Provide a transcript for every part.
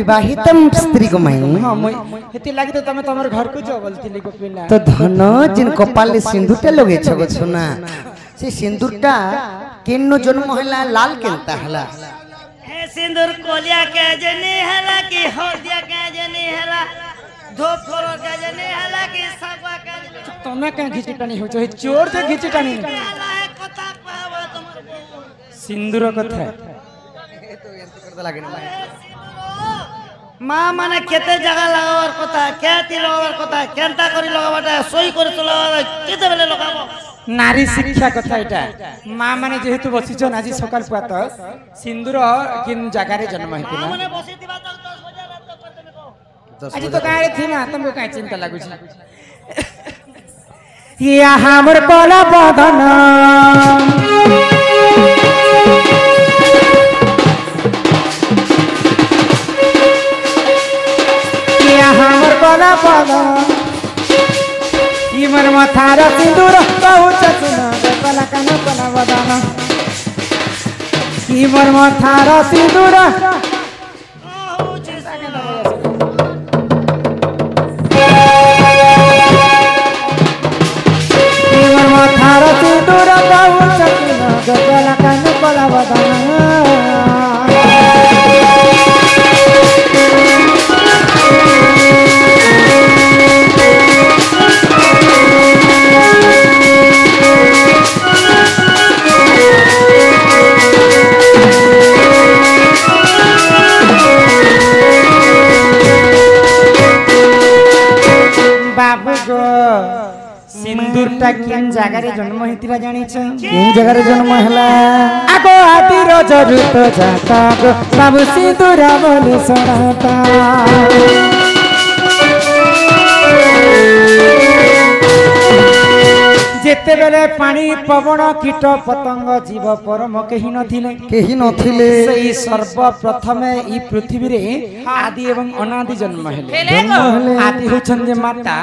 विवाहितम स्त्री को मैं हां मैं हेती लागि तो तमे तमर घर को जो बोलतिली गोपिला तो धन जिन कपाल सिंदूरटा लगे छगो सुना से सिंदूरटा केनो जन्म हला लाल केनता हला हे सिंदूर कोलिया के जनी हला कि हल्दिया के जनी हला धूप थोरो के जनी हला कि सबा के तमे का घिचिटानी हो छै चोर से घिचिटानी हला है कथा पावा तमर सिंदूर कथा तो यंत्र करता लागे ना मां माने केते जगह लगावर कथा केती लगावर कथा केनता करी लगावटा सोई करी तो लगाव केते बेले लगावो नारी शिक्षा कथा एटा मां माने जेहेतु बसिछन आज सकाल पात सिंदूर किन जगह रे जन्म हेतिला माने बसितिबा त 10 बजे रात कर देबे को आज तो काहे थिना तमे काहे चिंता लागु छी या हमर कोला बदन या हमर कोला बदन इमर मथारा सिंदूर पहुँच सुना कला कन कला बदाना इमर मथारा सिंदूर इमर मथारा सिंदूर पहुँच सुना कला कन कला बदाना बाबू गो सिंदूरटा केन जगह रे जन्म हेतिला जानि छ केन जगह रे जन्म हला आगो आदि रोजरु तो जाता गो बाबू सिंदूर बोले सराता जेते बेले पानी पवन कीट पतंग जीव परम केही नथिले सेई सर्वप्रथमे ई पृथ्वी रे आदि एवं अनादि जन्म हेले आदि होछन जे माता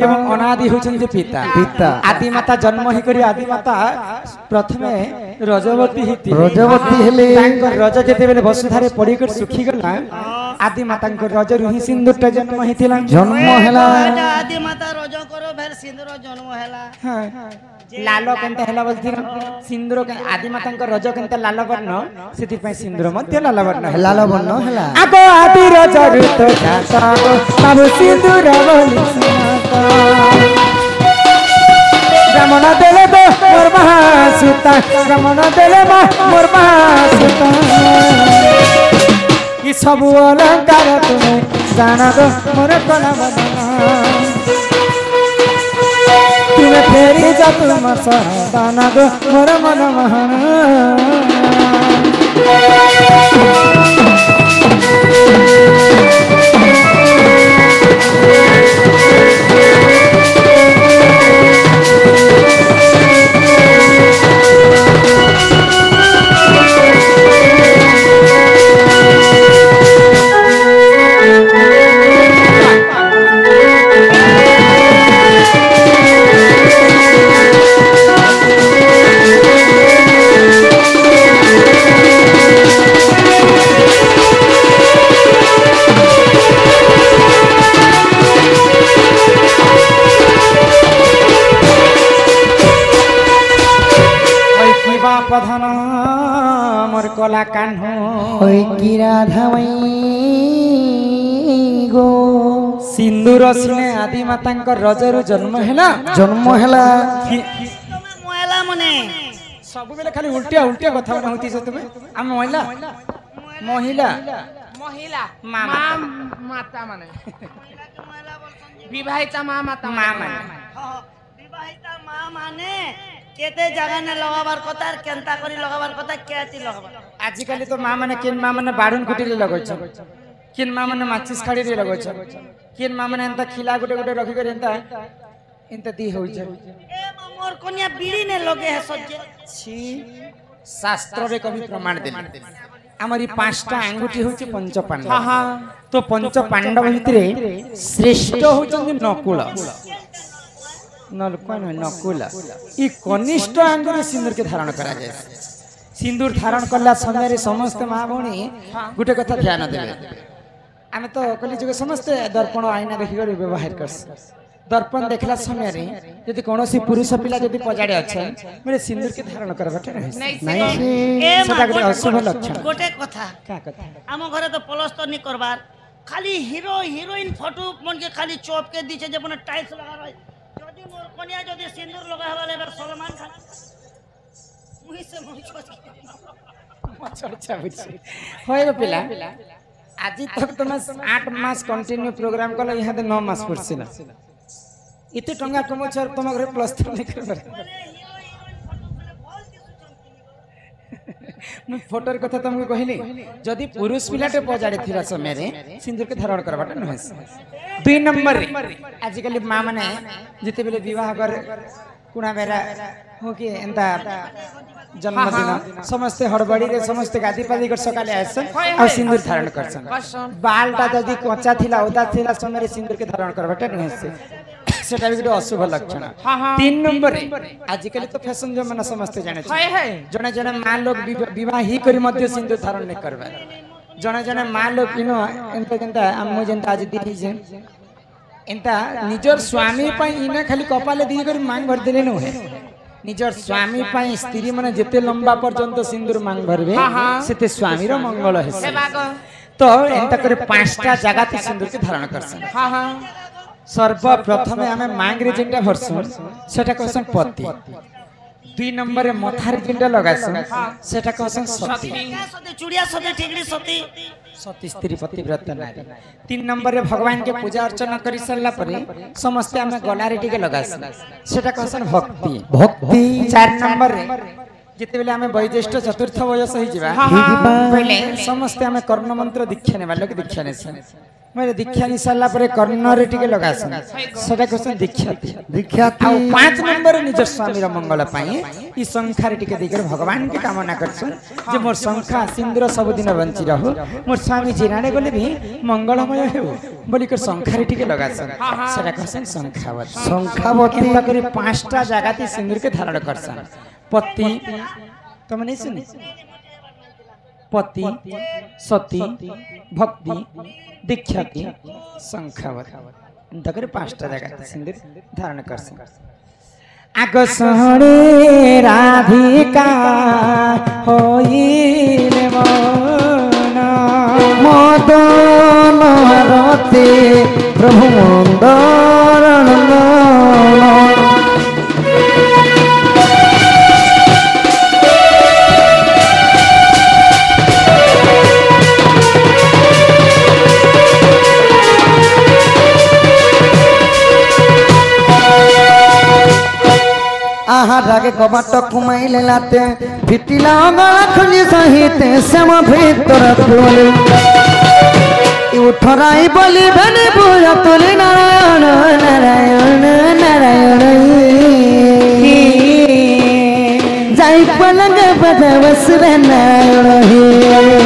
एवं अनादि होछन जे पिता आदि माता जन्म हे करी आदि माता प्रथमे रजवती हेले तांकर रज जेते बेले वसुधारे पड़ी कर सुखी गला आदि माता को रज रुहि सिंदूरटा जन्म हेतिला आदि माता रज करो भेर सिंदूर जन्म हैला लाल केनता हैला बलथिर सिंदूर के आदि माता को रज केनता लाल वर्ण सेति पय सिंदूर मध्य लाल वर्ण हैला आगो आदि रज रुत जाता बाबू सिंदूर बोली सुनाता रमण देले दो मोर महासुता रमण देले मोर महासुता ई सब अलंकार तुमे जाना दो मोर कला बदना तुमे फेरी जा तुम सदाना दो मोर मन महान प्रधान मोर कला कान्हो होय की राधावई गो सिंदूर सिने आदि माता रजरु जन्म हैला मोहला मने सब बेले खाली उल्टिया कथा बना होती छ तुमे हम महिला माता माने विवाहिता माता माने विवाहिता माने केते जगह ने लगाबार कथा केनता करी लगाबार कथा केती लगाबार आजि काली तो मां माने केन मां माने बाडुन कुटीले लगोछ केन मां माने माचिस खाड़ी रे लगोछ केन मां माने एंता खिला गुटे रखी कर एंता दी होई छ ए मोर कन्या बीड़ी ने लगे है सज्जे छी शास्त्र रे कवि प्रमाण देले हमारी पांचटा अंगूठी होची पंच पांडव तो पंच पांडव भितरे श्रेष्ठ होचंदी नकुल नकुल ई कनिष्ठ अंगुरी सिंदूर के धारण करा जाए सिंदूर धारण करला समय रे समस्त मां भौणी गुटे कथा ध्यान देबे आमे तो कहली जो समस्ते दर्पण आईना देखि कर व्यवहार करस दर्पण देखला समय रे यदि कोनोसी पुरुष पिला यदि पजाड़े अछि मेरे सिंदूर के धारण करबाटे नहीं ए सेटा मा, के अशुभ लक्षण गोटे कथा का कथा आम घरे तो पलस्तर नहीं करबार खाली हिरो हिरोइन फोटो मन के खाली चौप के दीचे जे बने टाइल्स लगा रहे यदि मोर कन्या यदि सिंदूर लगा हवाले सलमान खान मुही से मुही छोड़ चर्चा बुझी होय रे पिला आज तक तुम 8 मास कंटिन्यू प्रोग्राम कल यहाँ 9 मास पड़ছিল इते टंगा कमछ और तुम घरे प्लस 3 नहीं करबर मु फोटोर कथा तुमको कहली जदि पुरुष पिलाटे पजाड़े थिला समय रे सिंदूर के धारण करबाटा न होस 2 नंबर रे आजिकली मां माने जते बेले विवाह कर कुणा बेरा हो कि एंता जन्मदिन समस्ते हड़बड़ी रे समस्ते गादी पादी कर सकाले आसन और सिंदूर धारण करसन बालटा जदि कच्चा थिला ओदा थिला समय रे सिंदूर के धारण करबाटा न होस सेटा भी गोटे अशुभ लक्षण 3 नंबर आजिकल तो फैशन जमाना समस्ते जाने जने जने मां लोग विवाह ही करी मध्य सिंदूर धारण नहीं करबा जने जने मां लोग किनो एंता केंता हम जेंता आज देखि जे एंता निजर स्वामी पई इना खाली कपाले दी कर मांग भर देले न है निजर स्वामी पई स्त्री माने जेते लंबा पर्यंत सिंदूर मांग भरबे सेते स्वामी रो मंगल है तो एंता करे 5टा जगह ते सिंदूर के धारण करसन सर्वप्रथम आम मांग रे जिनटा भरसुन सेटा कहसन पति 2 नंबर रे मथार जिनटा लगासन सेटा कहसन सती सती चूड़िया सती ठिकड़ी सती सती स्त्री पतिव्रत नारी 3 नंबर रे भगवान के पूजा अर्चना करि सरला परे समस्त आम गलारे टिके लगासन सेटा कहसन भक्ति 4 नंबर रे जिते बेले आम वैज्येष्ठ चतुर्थ वयस ही जिबा पहले समस्त आम कर्ण मंत्र दीक्षा नेबा लोग दीक्षा नेसन मेरे दीक्षा नि सरला परे कर्ण रे टिके लगासन सेटा कहसन दीक्षा आ 5 नंबर निज स्वामी रो मंगल पाई ई संख्या रे टिके देकर भगवान के कामना करछन जे मोर संख्या सिंदूर सब दिन बंची रहु मोर स्वामी जिराने गले भी मंगलमय हेउ बोली कर संख्या रे टिके लगासन सेटा कहसन संख्यावती एंता करी 5टा जगह ती सिंदूर के धारण करसन पति तुम नहीं सुनी पति सती भक्ति दीक्षाति संख्यावत तकर 5टा जगह सिंदूर धारण करसन आगसणे राधिका होइले मन मदन रते प्रभु मंदरण आगे कबाट कुमाइले लाते फिटिला गला खुली सहित सम भीतर फुले उठराई बोली बने पूजा तुले नारायण नारायण नारायण जाई पलंग बदवस नारायण